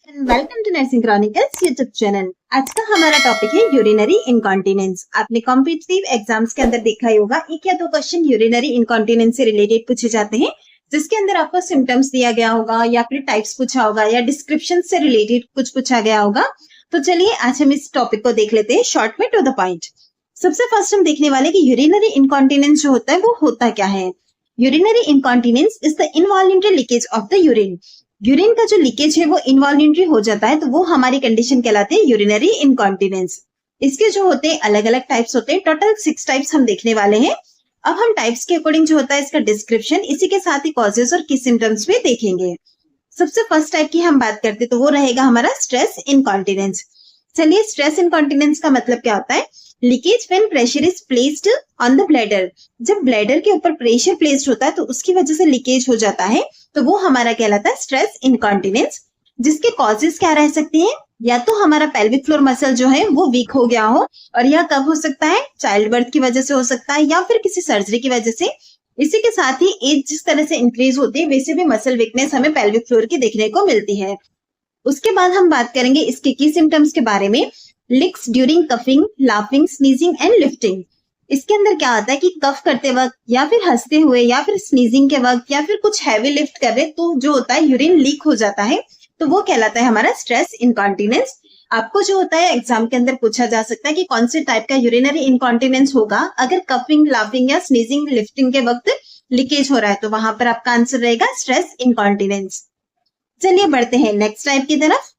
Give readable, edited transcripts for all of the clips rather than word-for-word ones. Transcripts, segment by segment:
Welcome to nursing chronicles YouTube channel. आज का हमारा टॉपिक है यूरिनरी इनकॉन्टिनेंस। आपने कॉम्पिटिटिव एग्जाम्स के अंदर देखा ही होगा, एक या दो क्वेश्चन यूरिनरी इनकॉन्टिनेंस से रिलेटेड पूछे जाते हैं, जिसके अंदर आपको सिम्टम्स दिया गया होगा या फिर टाइप्स पूछा होगा या डिस्क्रिप्शन से रिलेटेड कुछ पूछा गया होगा। तो चलिए आज हम इस टॉपिक को देख लेते हैं शॉर्ट में, टू द पॉइंट। सबसे फर्स्ट हम देखने वाले कि यूरिनरी इनकॉन्टिनेंस जो होता है वो होता क्या है। Urinary incontinence is the involuntary leakage of the urine. Urine का जो लीकेज है वो इनवॉल्युंटरी हो जाता है, तो वो हमारी कंडीशन कहलाती है यूरिनरी इनकॉन्टिनेंस। इसके जो होते हैं अलग अलग टाइप्स होते हैं, टोटल 6 टाइप्स हम देखने वाले हैं। अब हम टाइप्स के अकॉर्डिंग जो होता है इसका डिस्क्रिप्शन, इसी के साथ ही कॉजेज और की सिम्टम्स भी देखेंगे। सबसे फर्स्ट टाइप की हम बात करते तो वो रहेगा हमारा स्ट्रेस इनकॉन्टिनेंस। चलिए, स्ट्रेस इनकॉन्टिनेंस का मतलब क्या होता है। Leakage when pressure is placed on the bladder. जब ब्लैडर के ऊपर प्रेशर प्लेस्ड होता है तो उसकी वजह से लीकेज हो जाता है, तो वो हमारा कहलाता है स्ट्रेस इनकॉन्टिनेंस। जिसके कॉजेज क्या रह सकते हैं, या तो हमारा पेल्विक फ्लोर मसल जो है वो वीक हो गया हो, और यह कब हो सकता है, चाइल्ड बर्थ की वजह से हो सकता है या फिर किसी सर्जरी की वजह से। इसी के साथ ही एज जिस तरह से इंक्रीज होती है वैसे भी मसल वीकनेस हमें पेल्विक फ्लोर की देखने को मिलती है। उसके बाद हम बात करेंगे इसके की सिम्टम्स के बारे में। लिक्स during coughing, laughing, sneezing and lifting. इसके अंदर क्या होता है कि कफ करते वक्त या फिर हंसते हुए या फिर स्नीजिंग के वक्त या फिर कुछ हैवी लिफ्ट कर रहे तो जो होता है यूरिन लीक हो जाता है, तो वो कहलाता है हमारा स्ट्रेस इनकॉन्टिनेंस। आपको जो होता है एग्जाम के अंदर पूछा जा सकता है कि कौन से टाइप का यूरिनरी इनकॉन्टिनेंस होगा। अगर कफिंग, लाफिंग या स्नीजिंग, लिफ्टिंग के वक्त लीकेज हो रहा है तो वहां पर आपका आंसर रहेगा स्ट्रेस इनकॉन्टिनेंस। चलिए बढ़ते हैं नेक्स्ट टाइप की तरफ।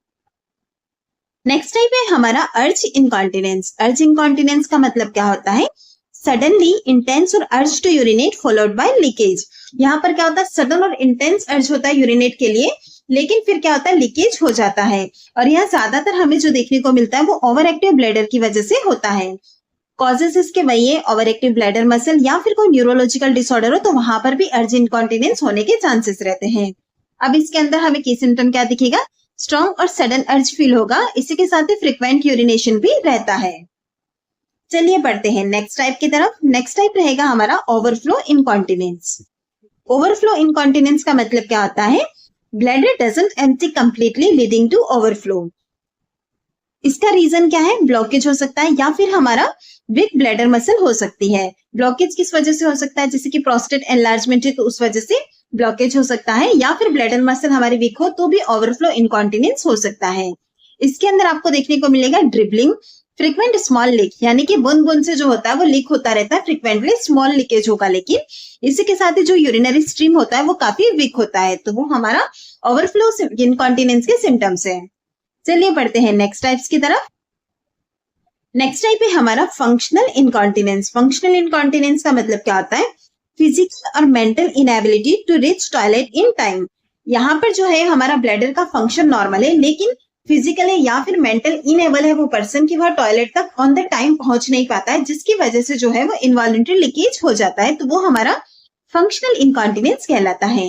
नेक्स्ट टाइप है हमारा अर्ज इनकॉन्टिनेंस। अर्ज इनकॉन्टिनेंस का मतलब क्या होता है, सडनली इंटेंस और urge to urinate followed by leakage. यहाँ पर क्या होता है, सडन और इंटेंस अर्ज होता है यूरिनेट के लिए, लेकिन फिर क्या होता है, लीकेज हो जाता है। और यह ज्यादातर हमें जो देखने को मिलता है वो ओवर एक्टिव ब्लैडर की वजह से होता है। कॉजेस इसके वही है, ओवर एक्टिव ब्लैडर मसल या फिर कोई न्यूरोलॉजिकल डिसऑर्डर हो तो वहां पर भी अर्ज इनकॉन्टिनेंस होने के चांसेस रहते हैं। अब इसके अंदर हमें की सिम्टम क्या दिखेगा, स्ट्रॉन्ग और सडन अर्ज फील होगा, इसी के साथ ही फ्रिक्वेंट यूरिनेशन भी रहता है। चलिए बढ़ते हैं नेक्स्ट टाइप की तरफ। नेक्स्ट टाइप रहेगा हमारा ओवरफ्लो इनकॉन्टिनेंस। ओवरफ्लो इनकॉन्टिनेंस का मतलब क्या होता है, bladder doesn't empty completely leading to overflow. इसका रीजन क्या है, ब्लॉकेज हो सकता है या फिर हमारा वीक ब्लैडर मसल हो सकती है। ब्लॉकेज किस वजह से हो सकता है, जैसे कि प्रोस्टेट एनलार्जमेंट है तो उस वजह से ब्लॉकेज हो सकता है, या फिर ब्लैडर मसल हमारी वीक हो तो भी ओवरफ्लो इनकॉन्टिनेंस हो सकता है। इसके अंदर आपको देखने को मिलेगा ड्रिबलिंग, फ्रीक्वेंट स्मॉल लीक, यानी कि बूंद बूंद से जो होता है वो लीक होता रहता है, फ्रीक्वेंटली स्मॉल लीकेज होगा, लेकिन इसी के साथ ही जो यूरिनरी स्ट्रीम होता है वो काफी वीक होता है, तो वो हमारा ओवरफ्लो इनकॉन्टिनेंस के सिम्टम्स है। चलिए बढ़ते हैं नेक्स्ट टाइप्स की तरफ। नेक्स्ट टाइप है हमारा फंक्शनल इनकॉन्टिनेंस। फंक्शनल इनकॉन्टिनेंस का मतलब क्या होता है, फिजिकल और mental inability to reach toilet in time. यहाँ पर जो है हमारा ब्लैडर का फंक्शन नॉर्मल है, लेकिन फिजिकली या फिर मेंटल इनेबल है वो पर्सन की वह टॉयलेट तक ऑन द टाइम पहुंच नहीं पाता है, जिसकी वजह से जो है वो इनवॉल्युंटरी लीकेज हो जाता है, तो वो हमारा फंक्शनल इनकॉन्टिनेंस कहलाता है।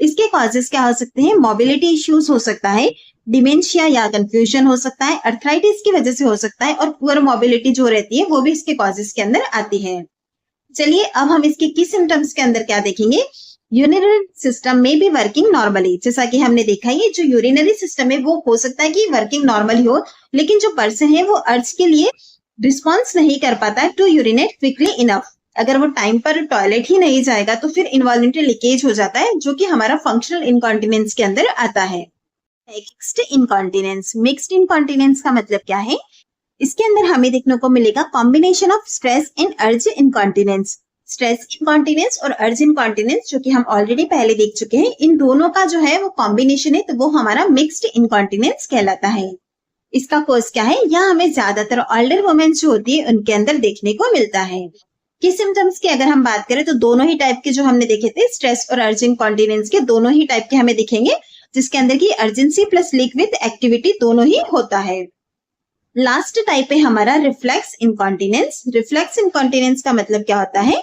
इसके कॉजेस क्या हो सकते हैं, मोबिलिटी इश्यूज हो सकता है, डिमेंशिया या कंफ्यूजन हो सकता है, अर्थराइटिस की वजह से हो सकता है, और पुअर मोबिलिटी जो रहती है वो भी इसके कॉजेस के अंदर आती है। चलिए अब हम इसके की सिम्टम्स के अंदर क्या देखेंगे, यूरिनरी सिस्टम में भी वर्किंग नॉर्मली। जैसा कि हमने देखा है जो यूरिनरी सिस्टम है वो हो सकता है कि वर्किंग नॉर्मली हो, लेकिन जो पर्सन है वो अर्ज के लिए रिस्पॉन्स नहीं कर पाता है टू यूरिनेट क्विकली इनफ। अगर वो टाइम पर टॉयलेट ही नहीं जाएगा तो फिर इनवॉल्युंटरी लीकेज हो जाता है, जो कि हमारा फंक्शनल इनकॉन्टिनेंस के अंदर आता है। Mixed incontinence. मिक्स्ड इनकॉन्टिनेंस का मतलब क्या है, इसके अंदर हमें देखने को मिलेगा कॉम्बिनेशन ऑफ स्ट्रेस एंड अर्ज इनकॉन्टिनेंस। स्ट्रेस इनकॉन्टिनेंस और अर्ज इनकॉन्टिनेंस जो कि हम ऑलरेडी पहले देख चुके हैं, इन दोनों का जो है वो कॉम्बिनेशन है, तो वो हमारा मिक्स्ड इनकॉन्टिनेंस कहलाता है। इसका कोर्स क्या है, यह हमें ज्यादातर ओल्डर वुमेन जो होती है उनके अंदर देखने को मिलता है। कि सिम्टम्स की अगर हम बात करें तो दोनों ही टाइप के जो हमने देखे थे, स्ट्रेस और अर्ज इनकॉन्टिनेंस के दोनों ही टाइप के हमें दिखेंगे, जिसके अंदर की urgency plus leak with activity दोनों ही होता है। लास्ट टाइप है हमारा रिफ्लेक्स इनकॉन्टिनेंस। रिफ्लेक्स इनकॉन्टिनेंस का मतलब क्या होता है,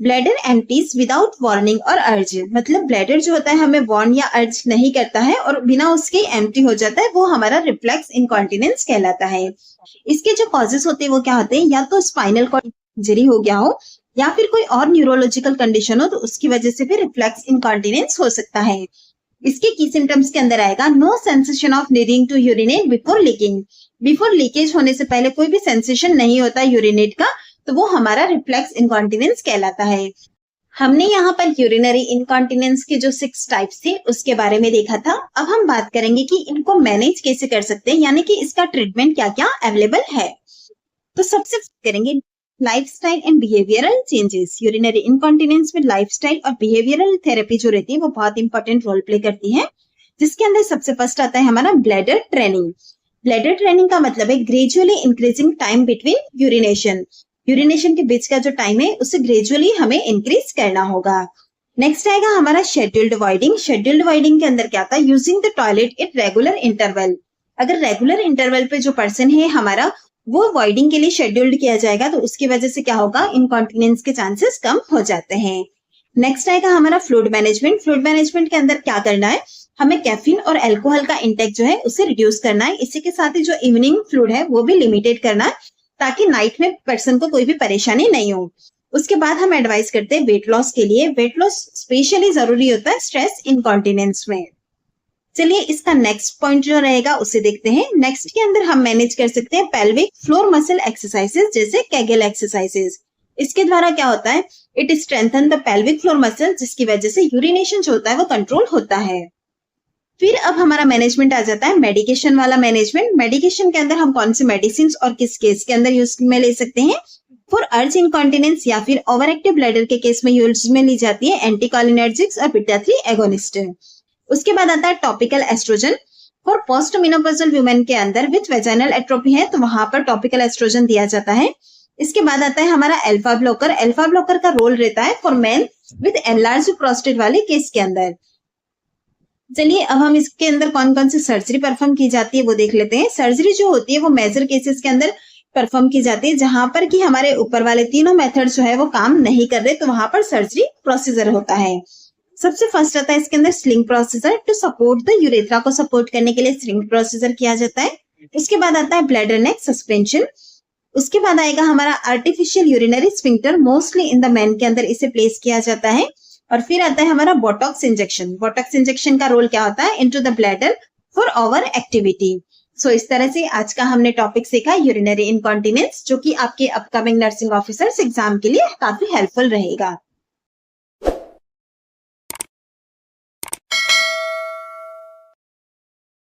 ब्लैडर एम्प्टीज विदाउट वार्निंग और अर्ज। मतलब ब्लैडर जो होता है हमें वार्न या अर्ज नहीं करता है और बिना उसके एम्प्टी हो जाता है, वो हमारा रिफ्लेक्स इनकॉन्टिनेंस कहलाता है। इसके जो कॉजेस होते हैं वो क्या होते हैं, या तो स्पाइनल कॉर्ड इंजरी हो गया हो या फिर कोई और न्यूरोलॉजिकल कंडीशन हो तो उसकी वजह से भी रिफ्लेक्स इनकॉन्टिनेंस हो सकता है। इसके की सिम्टम्स के अंदर आएगा no sensation of needing to urinate before leaking. Before leakage होने से पहले कोई भी सेंसेशन नहीं होता यूरिनेट का, तो वो हमारा रिफ्लेक्स इनकॉन्टिनेंस कहलाता है। हमने यहाँ पर यूरिनरी इनकॉन्टिनेंस के जो 6 टाइप्स थे उसके बारे में देखा था। अब हम बात करेंगे कि इनको मैनेज कैसे कर सकते हैं, यानी कि इसका ट्रीटमेंट क्या क्या अवेलेबल है। तो सबसे करेंगे lifestyle and behavioural changes. Urinary incontinence में लाइफस्टाइल और बिहेवियरल थेरेपी जो रहती है वो बहुत इंपॉर्टेंट रोल प्ले करती है, जिसके अंदर सबसे फर्स्ट आता है हमारा ब्लैडर ट्रेनिंग। ब्लैडर ट्रेनिंग का मतलब है gradually increasing time between urination. Urination के बीच का जो टाइम है उसे ग्रेजुअली हमें इंक्रीज करना होगा। नेक्स्ट आएगा हमारा शेड्यूल्ड वॉइडिंग। शेड्यूल्ड वॉइडिंग के अंदर क्या था, using the toilet at regular interval. अगर रेगुलर इंटरवल पे जो पर्सन है हमारा वो वॉइडिंग के लिए शेड्यूल्ड किया जाएगा तो उसकी वजह से क्या होगा, इनकॉन्टिनेंस के चांसेस कम हो जाते हैं। नेक्स्ट आएगा हमारा फ्लूइड मैनेजमेंट। फ्लूइड मैनेजमेंट के अंदर क्या करना है, हमें कैफीन और अल्कोहल का इंटेक जो है उसे रिड्यूस करना है। इसी के साथ ही जो इवनिंग फ्लूइड है वो भी लिमिटेड करना है, ताकि नाइट में पर्सन को कोई भी परेशानी नहीं हो। उसके बाद हम एडवाइस करते हैं वेट लॉस के लिए। वेट लॉस स्पेशली जरूरी होता है स्ट्रेस इनकॉन्टिनेंस में। चलिए इसका नेक्स्ट पॉइंट जो रहेगा उसे देखते हैं। नेक्स्ट के अंदर हम मैनेज कर सकते हैं पेल्विक फ्लोर मसल एक्सरसाइजेस, जैसे कैगल एक्सरसाइजेस। इसके द्वारा क्या होता है, it strengthen the pelvic floor muscle, जिसकी वजह से यूरिनेशन जो होता है वो कंट्रोल होता है। फिर अब हमारा मैनेजमेंट आ जाता है मेडिकेशन वाला मैनेजमेंट। मेडिकेशन के अंदर हम कौन सी मेडिसिन और किस केस के अंदर यूज में ले सकते हैं। फॉर अर्ज इनकॉन्टिनेंस या फिर ओवर एक्टिव ब्लैडर के केस में यूज में ली जाती है एंटीकोलिनर्जिक्स और बीटा 3 एगोनिस्ट। उसके बाद आता है topical estrogen. For post menopausal women के अंदर विथ वेजाइनल एट्रोपी है तो वहां पर टॉपिकल एस्ट्रोजन दिया जाता है। इसके बाद आता है हमारा अल्फा ब्लॉकर। अल्फा ब्लॉकर का रोल रहता है for main with enlarge prostate वाले केस के अंदर। चलिए अब हम इसके अंदर कौन कौन सी सर्जरी परफॉर्म की जाती है वो देख लेते हैं। सर्जरी जो होती है वो मेजर केसेस के अंदर परफॉर्म की जाती है, जहां पर कि हमारे ऊपर वाले तीनों मेथड जो है वो काम नहीं कर रहे, तो वहां पर सर्जरी प्रोसीजर होता है। सबसे फर्स्ट आता है इसके अंदर sling procedure. To support the urethra को सपोर्ट करने के लिए स्लिंग प्रोसीजर किया जाता है। उसके बाद आता है ब्लैडर नेक सस्पेंशन। उसके बाद आएगा हमारा artificial urinary sphincter. Mostly in the man के अंदर इसे प्लेस किया जाता है। और फिर आता है हमारा बोटॉक्स इंजेक्शन। बोटॉक्स इंजेक्शन का रोल क्या होता है, into the bladder for over activity. So इस तरह से आज का हमने टॉपिक सीखा यूरिनरी इनकॉन्टिनेंस, जो कि आपके अपकमिंग नर्सिंग ऑफिसर्स एग्जाम के लिए काफी हेल्पफुल रहेगा।